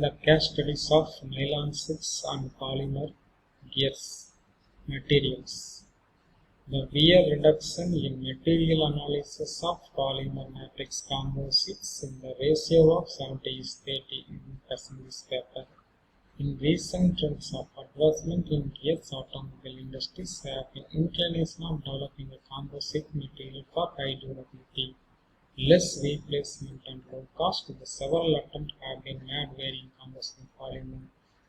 The case studies of nylon 6 and polymer gears materials. The wear reduction in material analysis of polymer matrix composites in the ratio of 70:30 in this paper. In recent trends of advancement in gears, automobile industries have an inclination of developing a composite material for high durability, less replacement and low cost. The several attempts have been made varying composite polymer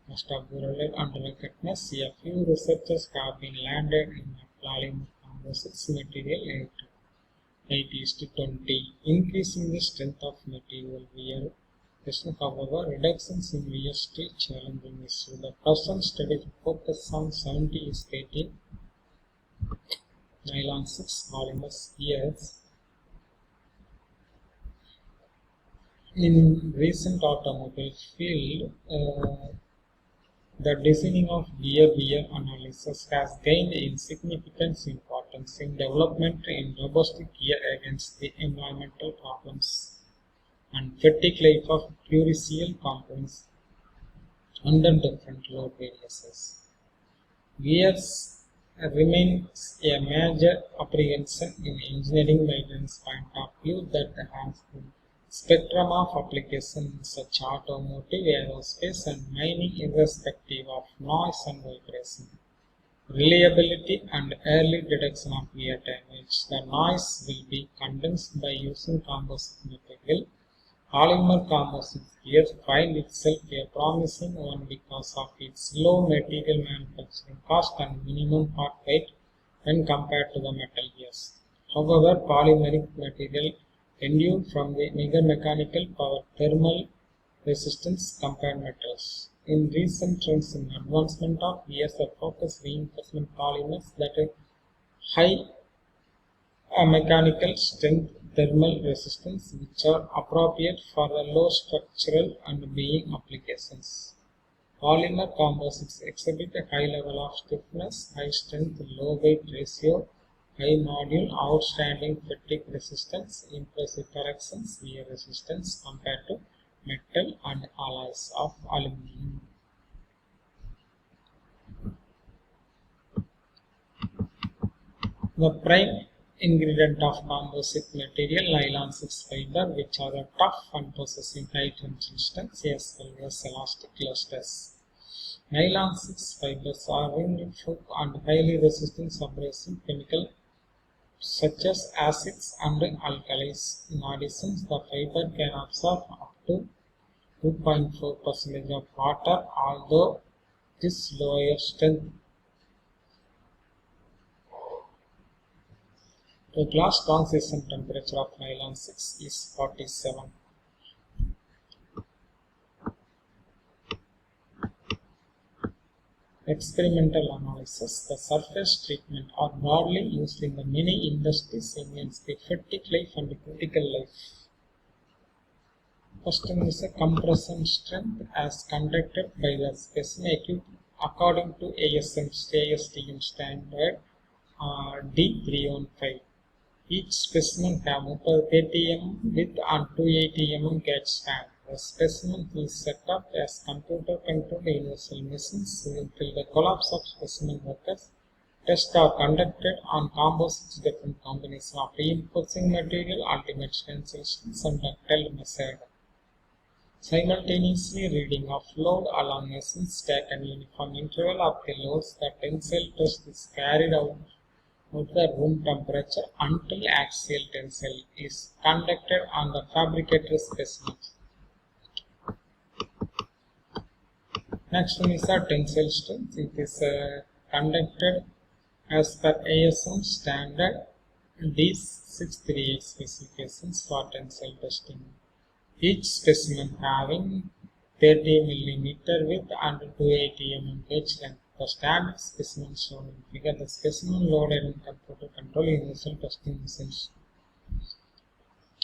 must have durable and ruggedness. A few researchers have been landed in a polymer composites material 80:20, increasing the strength of material wear. However, reductions in wear still challenging issue. The present studies focus on 70:30 nylon 6 polymer gears. In recent automobile field, the designing of gear wear analysis has gained in significant importance in development in robust gear against the environmental problems and fatigue life of crucial components under different load variances. Gears remains a major apprehension in engineering maintenance point of view that has been spectrum of applications such automotive, aerospace and mining irrespective of noise and vibration, reliability and early detection of wear damage. The noise will be condensed by using composite material. Polymer composite gears find itself a promising one because of its low material manufacturing cost and minimum part weight when compared to the metal gears. However, polymeric material endure from the mechanical power thermal resistance compared metals. In recent trends in advancement of gears, a focus reinforcement polymers that are high mechanical strength thermal resistance, which are appropriate for the low structural and being applications. Polymer composites exhibit a high level of stiffness, high strength, low weight ratio, high module, outstanding fatigue resistance, impressive corrections, wear resistance compared to metal and alloys of aluminum. The prime ingredient of composite material, nylon 6 fiber, which are tough and possessing high tension strength as well as elastic clusters. Nylon 6 fibers are ring-proof and highly resistant to abrasive chemicals such as acids and alkalis. In addition, the fiber can absorb up to 2.4% of water, although this lower strength. The glass transition temperature of nylon 6 is 47. Experimental analysis. The surface treatment are broadly used in the many industries against the fatigue life and critical life. First one is a compression strength as conducted by the specimen equipped according to ASTM standard D315. Each specimen have 30 mm width and 280 mm gauge span. The specimen is set up as computer-controlled universal machines until the collapse of specimen workers. Tests are conducted on composites, different combination of reinforcing material, ultimate tensile strength and ductile method. Simultaneously reading of load along machines taken uniform interval of the loads. The tensile test is carried out at the room temperature until axial tensile is conducted on the fabricated specimens. Next one is the tensile strength. It is conducted as per ASM standard D638 specifications for tensile testing. Each specimen having 30 mm width and 280 mm gauge length. The standard specimen shown in figure. The specimen loaded in computer control universal testing machines.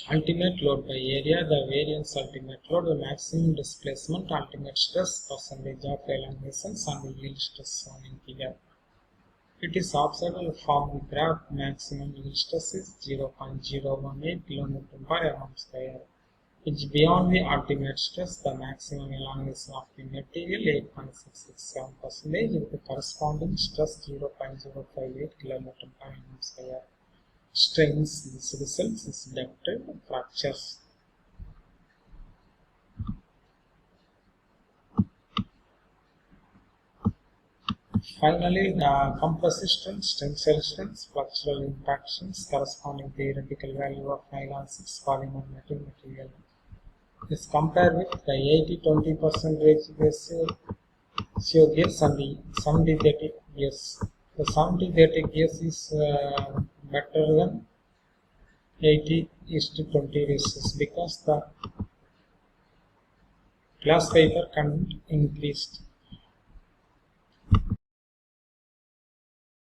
Ultimate load by area, the variance ultimate load, the maximum displacement, ultimate stress, percentage of elongations and the yield stress shown in figure. It is observable from the graph. Maximum yield stress is 0.018 km per mm square. which beyond the ultimate stress, the maximum elongation of the material 8.667% with the corresponding stress 0.058 km per mm square. Strains, this results is ductile fractures. Finally, the compressive strength, tensile strength, flexural impactions, corresponding theoretical value of nylon 6 polymer metal material is compared with the 80-20% ratio gears and the synthetic gears. The synthetic gears is better than 80:20 ratios because the glass fiber content increased.